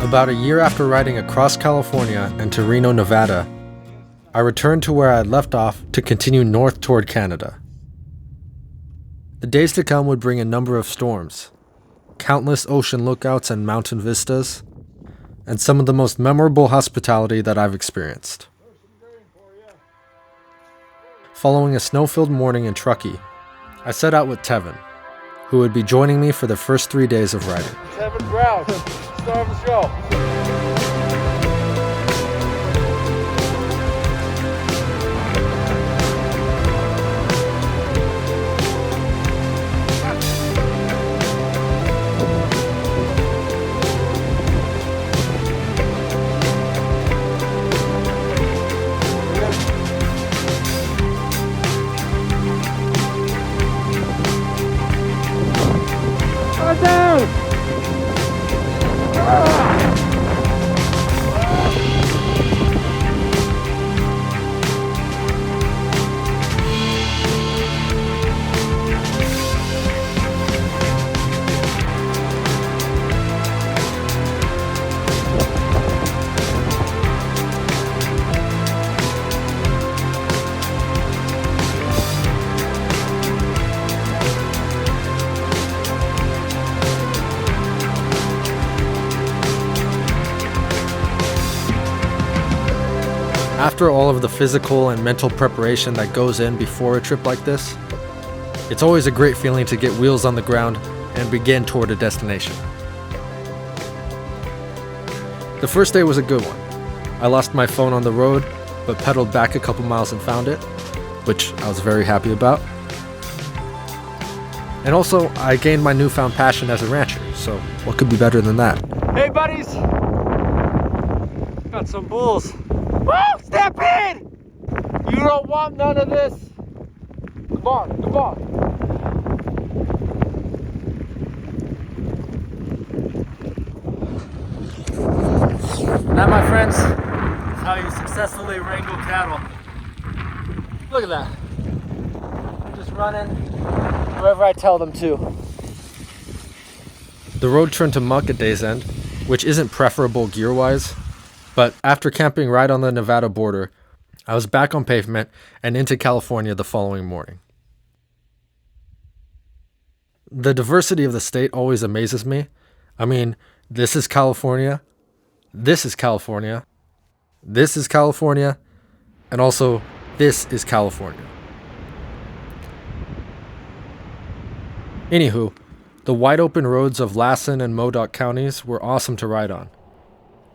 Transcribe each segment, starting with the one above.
About a year after riding across California and to Reno, Nevada, I returned to where I had left off to continue north toward Canada. The days to come would bring a number of storms, countless ocean lookouts and mountain vistas, and some of the most memorable hospitality that I've experienced. Following a snow-filled morning in Truckee, I set out with Tevin, who would be joining me for the first 3 days of riding. Tevin Brown, star of the show. After all of the physical and mental preparation that goes in before a trip like this, it's always a great feeling to get wheels on the ground and begin toward a destination. The first day was a good one. I lost my phone on the road, but pedaled back a couple miles and found it, which I was very happy about. And also, I gained my newfound passion as a rancher, so what could be better than that? Hey buddies! Got some bulls. Woo! Step in! You don't want none of this. Come on, come on. That, my friends, is how you successfully wrangle cattle. Look at that. I'm just running wherever I tell them to. The road turned to muck at day's end, which isn't preferable gear-wise, but after camping right on the Nevada border, I was back on pavement and into California the following morning. The diversity of the state always amazes me. I mean, this is California, this is California, this is California, and also this is California. Anywho, the wide open roads of Lassen and Modoc counties were awesome to ride on.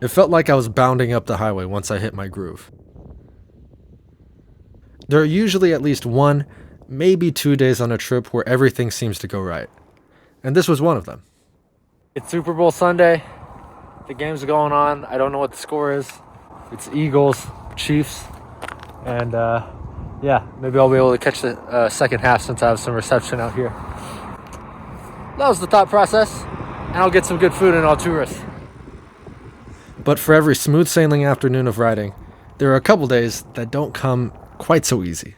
It felt like I was bounding up the highway once I hit my groove. There are usually at least 1, maybe 2 days on a trip where everything seems to go right. And this was one of them. It's Super Bowl Sunday. The game's going on. I don't know what the score is. It's Eagles, Chiefs. And yeah, maybe I'll be able to catch the second half since I have some reception out here. That was the thought process. And I'll get some good food in Alturas. But for every smooth sailing afternoon of riding, there are a couple days that don't come quite so easy.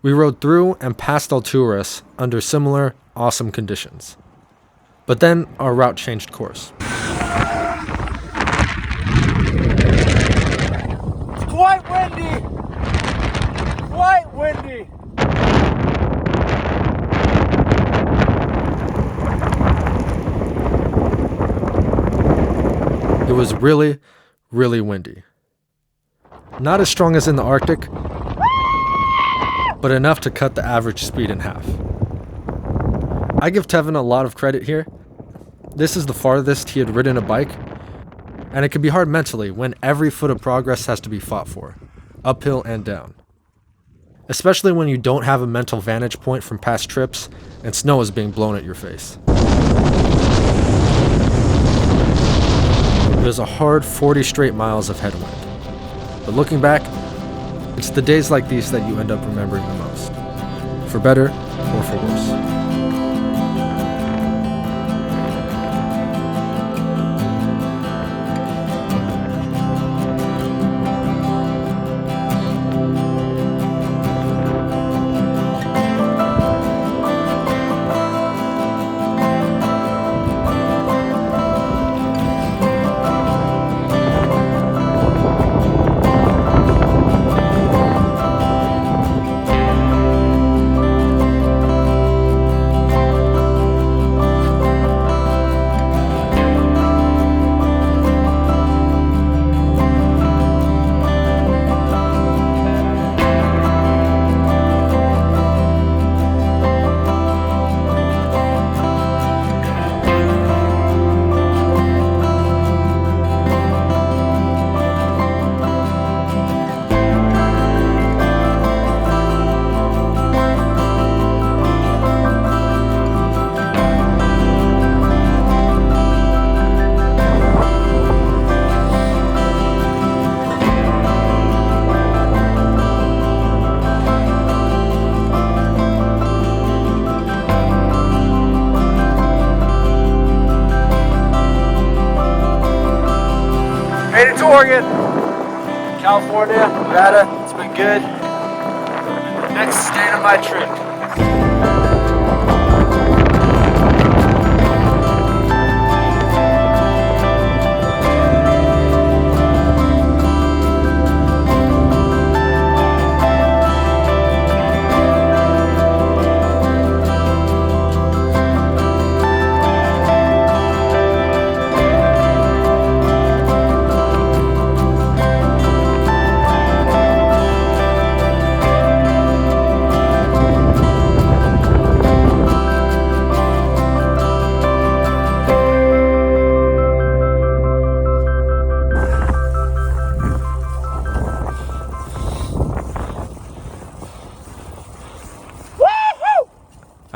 We rode through and past Alturas under similar awesome conditions. But then our route changed course. It's quite windy! Quite windy! It was really, really windy. Not as strong as in the Arctic, but enough to cut the average speed in half. I give Tevin a lot of credit here. This is the farthest he had ridden a bike, and it can be hard mentally when every foot of progress has to be fought for, uphill and down. Especially when you don't have a mental vantage point from past trips and snow is being blown at your face. It was a hard 40 straight miles of headwind. But looking back, it's the days like these that you end up remembering the most. For better or for worse. Oregon, California, Nevada. It's been good. Next state of my trip.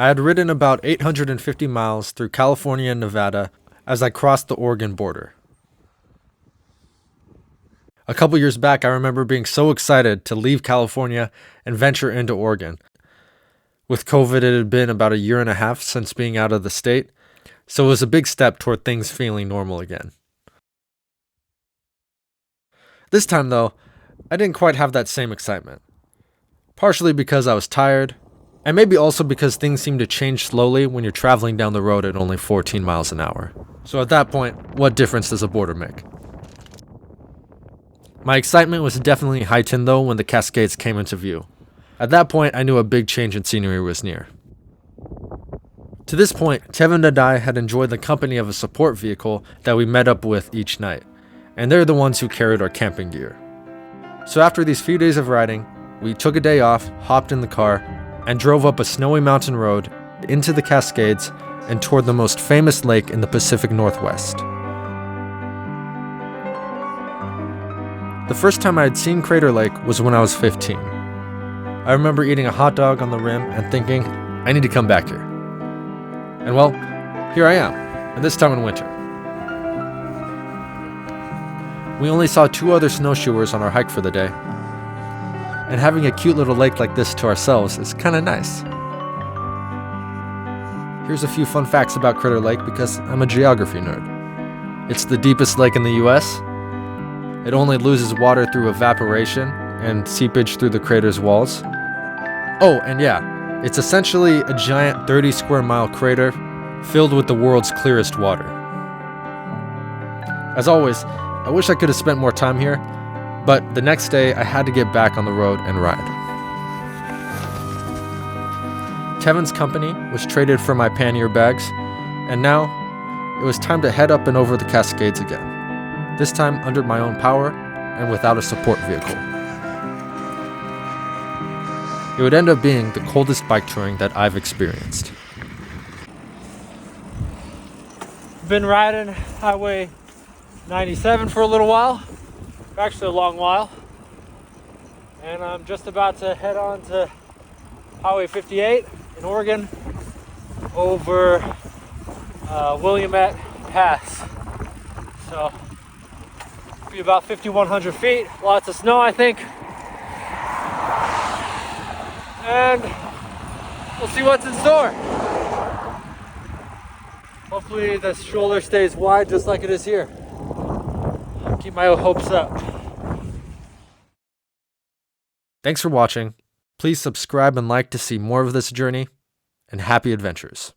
I had ridden about 850 miles through California and Nevada as I crossed the Oregon border. A couple years back, I remember being so excited to leave California and venture into Oregon. With COVID, it had been about a year and a half since being out of the state, so it was a big step toward things feeling normal again. This time, though, I didn't quite have that same excitement. Partially because I was tired, and maybe also because things seem to change slowly when you're traveling down the road at only 14 miles an hour. So at that point, what difference does a border make? My excitement was definitely heightened though when the Cascades came into view. At that point, I knew a big change in scenery was near. To this point, Tevin and I had enjoyed the company of a support vehicle that we met up with each night, and they're the ones who carried our camping gear. So after these few days of riding, we took a day off, hopped in the car, and drove up a snowy mountain road into the Cascades and toward the most famous lake in the Pacific Northwest. The first time I had seen Crater Lake was when I was 15. I remember eating a hot dog on the rim and thinking, I need to come back here. And well, here I am, and this time in winter. We only saw 2 other snowshoers on our hike for the day, and having a cute little lake like this to ourselves is kinda nice. Here's a few fun facts about Crater Lake because I'm a geography nerd. It's the deepest lake in the US. It only loses water through evaporation and seepage through the crater's walls. Oh, and yeah, it's essentially a giant 30 square mile crater filled with the world's clearest water. As always, I wish I could have spent more time here, but the next day I had to get back on the road and ride. Tevin's company was traded for my pannier bags, and now it was time to head up and over the Cascades again, this time under my own power and without a support vehicle. It would end up being the coldest bike touring that I've experienced. Been riding Highway 97 for a little while, actually a long while, and I'm just about to head on to Highway 58 in Oregon over Willamette Pass. So it'll be about 5,100 feet, lots of snow I think, and we'll see what's in store. Hopefully the shoulder stays wide just like it is here. I'll keep my hopes up. Thanks for watching. Please subscribe and like to see more of this journey, and happy adventures.